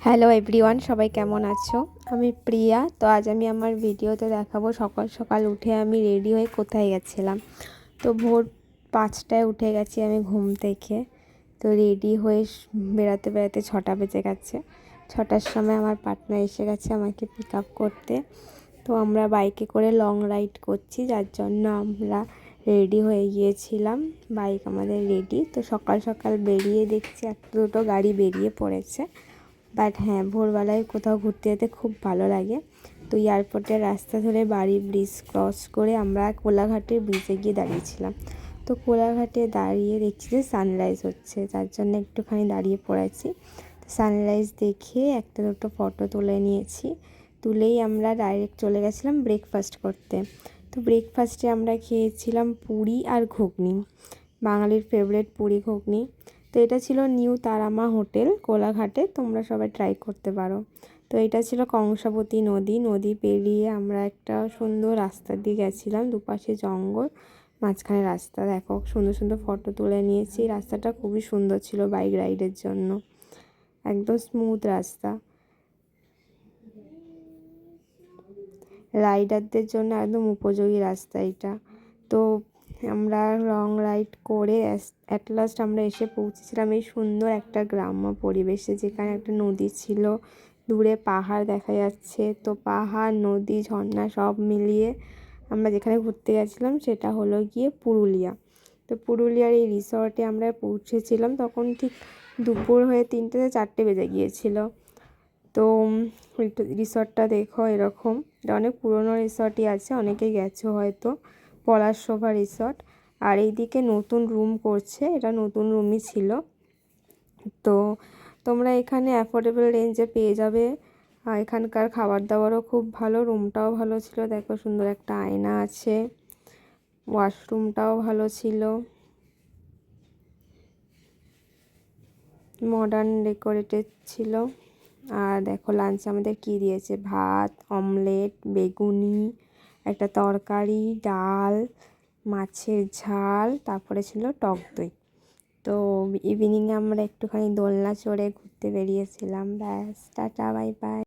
Hello everyone, সবাই কেমন আছো? আমি প্রিয়া। তো আজ আমি আমার ভিডিওতে দেখাবো সকাল সকাল উঠে আমি রেডি হয়ে কোথায় গেছিলাম। তো ভোর 5টায় উঠে গেছি আমি ঘুম থেকে। তো রেডি হয়ে বেড়াতে বেড়াতে 6টা বেজে গেছে। 6টার সময় আমার পার্টনার এসে গেছে আমাকে পিক আপ করতে। তো আমরা বাইকে করে লং রাইড করছি, যার জন্য আমরা রেডি হয়ে গিয়েছিলাম। বাইক আমাদের রেডি। তো সকাল সকাল বেরিয়ে দেখছি একটা দুটো গাড়ি বেরিয়ে পড়েছে। বাট হ্যাঁ, ভোরবেলায় কোথাও ঘুরতে যেতে খুব ভালো লাগে। তো এয়ারপোর্টের রাস্তা ধরে বাড়ি ব্রিজ ক্রস করে আমরা কোলাঘাটের ব্রিজে গিয়ে দাঁড়িয়েছিলাম। তো কোলাঘাটে দাঁড়িয়ে দেখছি যে সানরাইজ হচ্ছে, যার জন্য একটুখানি দাঁড়িয়ে পড়েছি। তো সানরাইজ দেখে একটা দুটো ফটো তুলে নিয়েছি। তুলেই আমরা ডাইরেক্ট চলে গেছিলাম ব্রেকফাস্ট করতে। তো ব্রেকফাস্টে আমরা খেয়েছিলাম পুরি আর ঘুগনি, বাঙালির ফেভারিট পুরি ঘুগনি। তো এটা ছিল নিউ তারামা হোটেল কোলাঘাটে, তোমরা সবাই ট্রাই করতে পারো। তো এটা ছিল কংসাবতী নদী পেরিয়ে আমরা একটা সুন্দর রাস্তা দিয়ে গেছিলাম, দুপাশে জঙ্গল, মাঝখানে রাস্তা। দেখো সুন্দর সুন্দর ফটো তুলে নিয়েছি। রাস্তাটা খুবই সুন্দর ছিল বাইক রাইডের জন্য, একদম স্মুথ রাস্তা, রাইডারদের জন্য একদম উপযোগী রাস্তা এটা। তো আমরা লং রাইড করে অ্যাট লাস্ট আমরা এসে পৌঁছেছিলাম এই সুন্দর একটা গ্রাম্য পরিবেশে, যেখানে একটা নদী ছিল, দূরে পাহাড় দেখা যাচ্ছে। তো পাহাড়, নদী, ঝর্ণা সব মিলিয়ে আমরা যেখানে ঘুরতে গেছিলাম সেটা হলো গিয়ে পুরুলিয়া। তো পুরুলিয়ার এই রিসর্টে আমরা পৌঁছেছিলাম তখন ঠিক দুপুর হয়ে 3টে থেকে 4টে বেজে গিয়েছিল। তো রিসর্টটা দেখো এরকম, এটা অনেক পুরনো রিসর্টই আছে, অনেকে গেছো হয়তো, পলাশশোভা রিসর্ট। আর এইদিকে নতুন রুম করছে, এটা নতুন রুমই ছিল। তো তোমরা এখানে অ্যাফোর্ডেবল রেঞ্জে পেয়ে যাবে। আর এখানকার খাবার দাবারও খুব ভালো, রুমটাও ভালো ছিল। দেখো সুন্দর একটা আয়না আছে, ওয়াশরুমটাও ভালো ছিল, মডার্ন ডেকোরেটেড ছিল। আর দেখো লাঞ্চে আমাদের কী দিয়েছে, ভাত, অমলেট, বেগুনি, একটা তরকারি, ডাল, মাছের ঝাল, তারপরে ছিল টক দই। তো ইভিনিংয়ে আমরা একটুখানি দোলনা চড়ে ঘুরতে বেরিয়েছিলাম। ব্যাস, টাটা, বাই বাই।